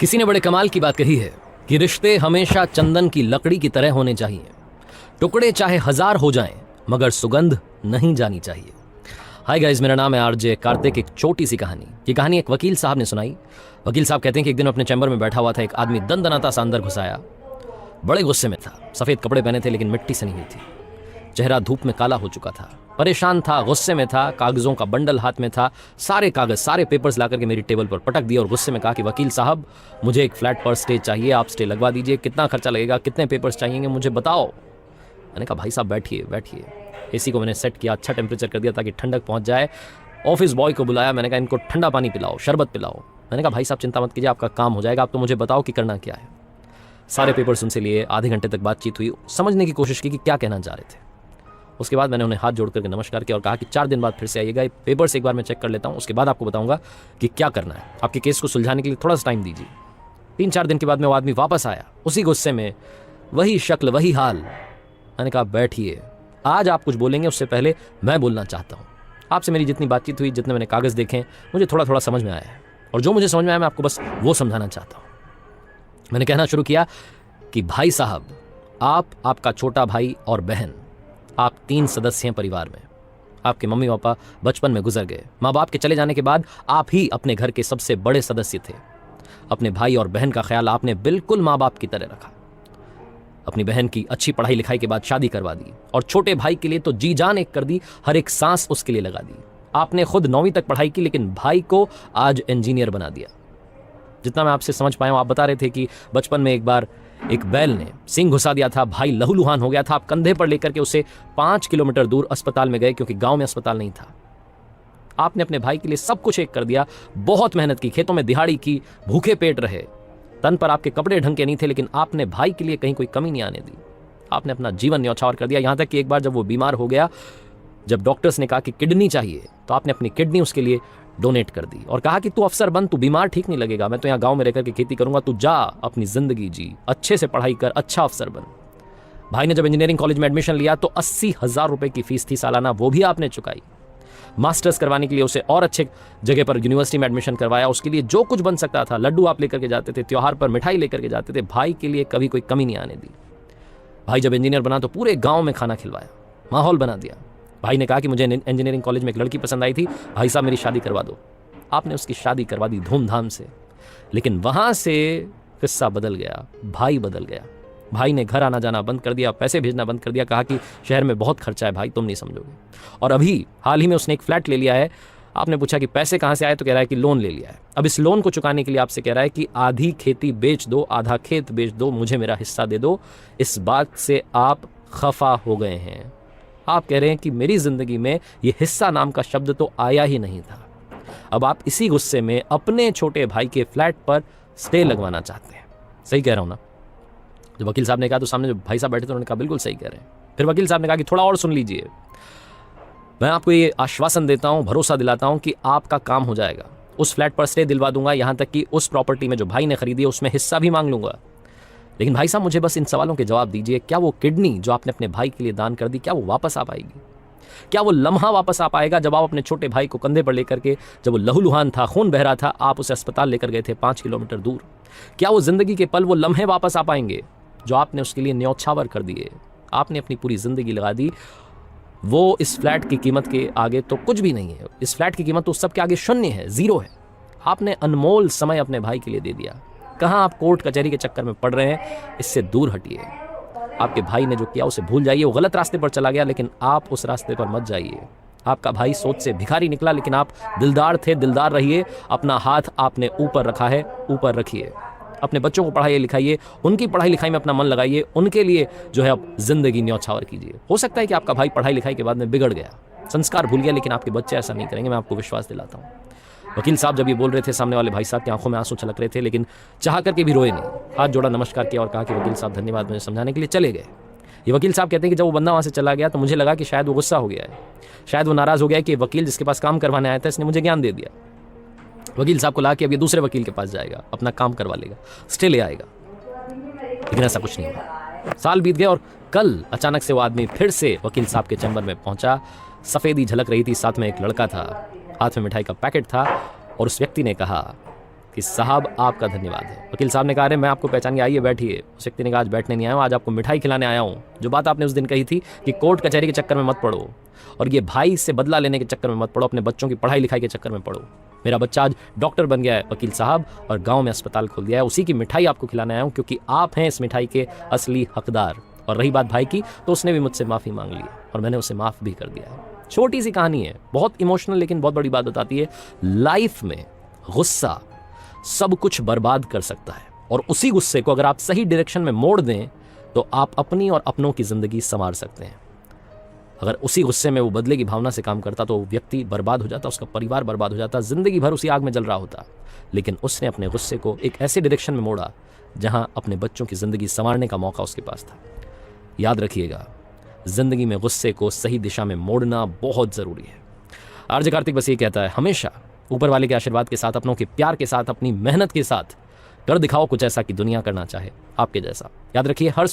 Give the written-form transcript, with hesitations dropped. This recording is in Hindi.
किसी ने बड़े कमाल की बात कही है कि रिश्ते हमेशा चंदन की लकड़ी की तरह होने चाहिए। टुकड़े चाहे 1000 हो जाएं, मगर सुगंध नहीं जानी चाहिए। हाय गाइस, मेरा नाम है आरजे कार्तिक। एक छोटी सी कहानी। ये कहानी एक वकील साहब ने सुनाई। वकील साहब कहते हैं कि एक दिन अपने चैम्बर में बैठा हुआ था, एक आदमी दनदनाता सा अंदर घुस आया। बड़े गुस्से में था। सफ़ेद कपड़े पहने थे लेकिन मिट्टी से नहीं हुई थी। चेहरा धूप में काला हो चुका था। परेशान था, गुस्से में था। कागजों का बंडल हाथ में था। सारे कागज, सारे पेपर्स लाकर के मेरी टेबल पर पटक दिए और गुस्से में कहा कि वकील साहब, मुझे एक फ्लैट पर स्टे चाहिए, आप स्टे लगवा दीजिए। कितना खर्चा लगेगा, कितने पेपर्स चाहिए, मुझे बताओ। मैंने कहा भाई साहब बैठिए बैठिए। एसी को मैंने सेट किया, अच्छा टेम्परेचर कर दिया ताकि ठंडक पहुंच जाए। ऑफिस बॉय को बुलाया, मैंने कहा इनको ठंडा पानी पिलाओ, शरबत पिलाओ। मैंने कहा भाई साहब चिंता मत कीजिए, आपका काम हो जाएगा, आप तो मुझे बताओ कि करना क्या है। सारे पेपर्स उनसे लिए, आधे घंटे तक बातचीत हुई, समझने की कोशिश की कि क्या कहना चाह रहे थे। उसके बाद मैंने उन्हें हाथ जोड़ करके नमस्कार किया और कहा कि 4 दिन बाद फिर से आइएगा, पेपर्स एक बार मैं चेक कर लेता हूँ, उसके बाद आपको बताऊंगा कि क्या करना है। आपके केस को सुलझाने के लिए थोड़ा सा टाइम दीजिए। 3-4 दिन के बाद में वो आदमी वापस आया, उसी गुस्से में, वही शक्ल, वही हाल। मैंने कहा बैठिए, आज आप कुछ बोलेंगे उससे पहले मैं बोलना चाहता हूँ। आपसे मेरी जितनी बातचीत हुई, जितने मैंने कागज़ देखे, मुझे थोड़ा थोड़ा समझ में आया है, और जो मुझे समझ में आया मैं आपको बस वो समझाना चाहता हूँ। मैंने कहना शुरू किया कि भाई साहब, आप, आपका छोटा भाई और बहन, आप 3 सदस्य हैं परिवार में। आपके मम्मी पापा बचपन में गुजर गए। माँ बाप के चले जाने के बाद आप ही अपने घर के सबसे बड़े सदस्य थे। अपने भाई और बहन का ख्याल आपने बिल्कुल माँ बाप की तरह रखा। अपनी बहन की अच्छी पढ़ाई लिखाई के बाद शादी करवा दी, और छोटे भाई के लिए तो जी जान एक कर दी, हर एक सांस उसके लिए लगा दी। आपने खुद 9वीं तक पढ़ाई की, लेकिन भाई को आज इंजीनियर बना दिया। जितना मैं आपसे समझ पाया हूं, आप बता रहे थे कि बचपन में एक बार एक बैल ने सिंग घुसा दिया था, भाई लहूलुहान हो गया था। आप कंधे पर लेकर के उसे 5 किलोमीटर दूर अस्पताल में गए, क्योंकि गांव में अस्पताल नहीं था। आपने अपने भाई के लिए सब कुछ एक कर दिया, बहुत मेहनत की, खेतों में दिहाड़ी की, भूखे पेट रहे। तन पर आपके कपड़े ढंग के नहीं थे, लेकिन आपने भाई के लिए कहीं कोई कमी नहीं आने दी। आपने अपना जीवन न्यौछावर कर दिया। यहां तक कि एक बार जब वो बीमार हो गया, जब डॉक्टर्स ने कहा कि किडनी चाहिए, तो आपने अपनी किडनी उसके लिए डोनेट कर दी और कहा कि तू अफसर बन, तू बीमार ठीक नहीं लगेगा, मैं तो यहाँ गांव में रहकर के खेती करूंगा, तू जा अपनी जिंदगी जी, अच्छे से पढ़ाई कर, अच्छा अफसर बन। भाई ने जब इंजीनियरिंग कॉलेज में एडमिशन लिया तो 80,000 रुपए की फीस थी सालाना, वो भी आपने चुकाई। मास्टर्स करवाने के लिए उसे और अच्छे जगह पर यूनिवर्सिटी में एडमिशन करवाया। उसके लिए जो कुछ बन सकता था, लड्डू आप लेकर के जाते थे, त्योहार पर मिठाई लेकर के जाते थे। भाई के लिए कभी कोई कमी नहीं आने दी। भाई जब इंजीनियर बना तो पूरे गाँव में खाना खिलवाया, माहौल बना दिया। भाई ने कहा कि मुझे इंजीनियरिंग कॉलेज में एक लड़की पसंद आई थी, भाई साहब मेरी शादी करवा दो। आपने उसकी शादी करवा दी धूमधाम से। लेकिन वहां से किस्सा बदल गया, भाई बदल गया। भाई ने घर आना जाना बंद कर दिया, पैसे भेजना बंद कर दिया, कहा कि शहर में बहुत खर्चा है भाई, तुम नहीं समझोगे। और अभी हाल ही में उसने एक फ्लैट ले लिया है। आपने पूछा कि पैसे कहाँ से आए, तो कह रहा है कि लोन ले लिया है। अब इस लोन को चुकाने के लिए आपसे कह रहा है कि आधी खेती बेच दो, आधा खेत बेच दो, मुझे मेरा हिस्सा दे दो। इस बात से आप खफा हो गए हैं। आप कह रहे हैं कि मेरी जिंदगी में ये हिस्सा नाम का शब्द तो आया ही नहीं था। अब आप इसी गुस्से में अपने छोटे भाई के फ्लैट पर स्टे लगवाना चाहते हैं। सही कह रहा हूं ना? जब वकील साहब ने कहा तो सामने जो भाई साहब बैठे थे उन्होंने कहा बिल्कुल सही कह रहे हैं। फिर वकील साहब ने कहा कि थोड़ा और सुन लीजिए, मैं आपको ये आश्वासन देता हूं, भरोसा दिलाता हूं कि आपका काम हो जाएगा। उस फ्लैट पर स्टे दिलवा दूंगा, यहां तक कि उस प्रॉपर्टी में जो भाई ने खरीदी है उसमें हिस्सा भी मांग लूंगा। लेकिन भाई साहब मुझे बस इन सवालों के जवाब दीजिए, क्या वो किडनी जो आपने अपने भाई के लिए दान कर दी, क्या वो वापस आ पाएगी? क्या वो लम्हा वापस आ पाएगा जब आप अपने छोटे भाई को कंधे पर लेकर के, जब वो लहूलुहान था, खून बह रहा था, आप उसे अस्पताल लेकर गए थे 5 किलोमीटर दूर? क्या वो जिंदगी के पल, वो लम्हे वापस आ पाएंगे जो आपने उसके लिए न्यौछावर कर दिए? आपने अपनी पूरी जिंदगी लगा दी। वो इस फ्लैट की कीमत के आगे तो कुछ भी नहीं है। इस फ्लैट की कीमत तो सबके आगे शून्य है, जीरो है। आपने अनमोल समय अपने भाई के लिए दे दिया। कहाँ आप कोर्ट कचहरी के चक्कर में पड़ रहे हैं? इससे दूर हटिए। आपके भाई ने जो किया उसे भूल जाइए। वो गलत रास्ते पर चला गया, लेकिन आप उस रास्ते पर मत जाइए। आपका भाई सोच से भिखारी निकला, लेकिन आप दिलदार थे, दिलदार रहिए। अपना हाथ आपने ऊपर रखा है, ऊपर रखिए। अपने बच्चों को पढ़ाइए लिखाइए, उनकी पढ़ाई लिखाई में अपना मन लगाइए, उनके लिए जो है अब जिंदगी न्यौछावर कीजिए। हो सकता है कि आपका भाई पढ़ाई लिखाई के बाद में बिगड़ गया, संस्कार भूल गया, लेकिन आपके बच्चे ऐसा नहीं करेंगे, मैं आपको विश्वास दिलाता हूँ। वकील साहब जब ये बोल रहे थे, सामने वाले भाई साहब की आंखों में आंसू छलक रहे थे, लेकिन चाह करके भी रोए नहीं। हाथ जोड़ा, नमस्कार किया और कहा कि वकील साहब धन्यवाद, मुझे समझाने के लिए, चले गए। ये वकील साहब कहते हैं कि जब वो बंदा वहाँ से चला गया तो मुझे लगा कि शायद वो गुस्सा हो गया है, शायद वो नाराज़ हो गया है कि वकील जिसके पास काम करवाने आया था इसने मुझे ज्ञान दे दिया। वकील साहब को लगा कि अब ये दूसरे वकील के पास जाएगा, अपना काम करवा लेगा, स्टे ले आएगा। लेकिन ऐसा कुछ नहीं हुआ। साल बीत गए और कल अचानक से वो आदमी फिर से वकील साहब के चैम्बर में पहुंचा। सफ़ेदी झलक रही थी, साथ में एक लड़का था, हाथ में मिठाई का पैकेट था, और उस व्यक्ति ने कहा कि साहब आपका धन्यवाद है। वकील साहब ने कहा, अरे मैं आपको पहचान गया, आइए बैठिए। उस व्यक्ति ने कहा, आज बैठने नहीं आया हूँ, आज आपको मिठाई खिलाने आया हूँ। जो बात आपने उस दिन कही थी कि कोर्ट कचहरी के चक्कर में मत पड़ो और ये भाई से बदला लेने के चक्कर में मत पड़ो, अपने बच्चों की पढ़ाई लिखाई के चक्कर में पड़ो। मेरा बच्चा आज डॉक्टर बन गया है वकील साहब, और गाँव में अस्पताल खोल दिया है, उसी की मिठाई आपको खिलाने आया हूँ, क्योंकि आप हैं इस मिठाई के असली हकदार। और रही बात भाई की, तो उसने भी मुझसे माफ़ी मांग ली और मैंने उसे माफ़ भी कर दिया है। छोटी सी कहानी है, बहुत इमोशनल, लेकिन बहुत बड़ी बात बताती है। लाइफ में गुस्सा सब कुछ बर्बाद कर सकता है, और उसी गुस्से को अगर आप सही डायरेक्शन में मोड़ दें तो आप अपनी और अपनों की ज़िंदगी संवार सकते हैं। अगर उसी गुस्से में वो बदले की भावना से काम करता तो वो व्यक्ति बर्बाद हो जाता, उसका परिवार बर्बाद हो जाता, ज़िंदगी भर उसी आग में जल रहा होता। लेकिन उसने अपने गुस्से को एक ऐसे डायरेक्शन में मोड़ा जहां अपने बच्चों की ज़िंदगी संवारने का मौका उसके पास था। याद रखिएगा, ज़िंदगी में गुस्से को सही दिशा में मोड़ना बहुत ज़रूरी है। आरजे कार्तिक बस ये कहता है, हमेशा ऊपर वाले के आशीर्वाद के साथ, अपनों के प्यार के साथ, अपनी मेहनत के साथ कर दिखाओ कुछ ऐसा कि दुनिया करना चाहे आपके जैसा। याद रखिए, हर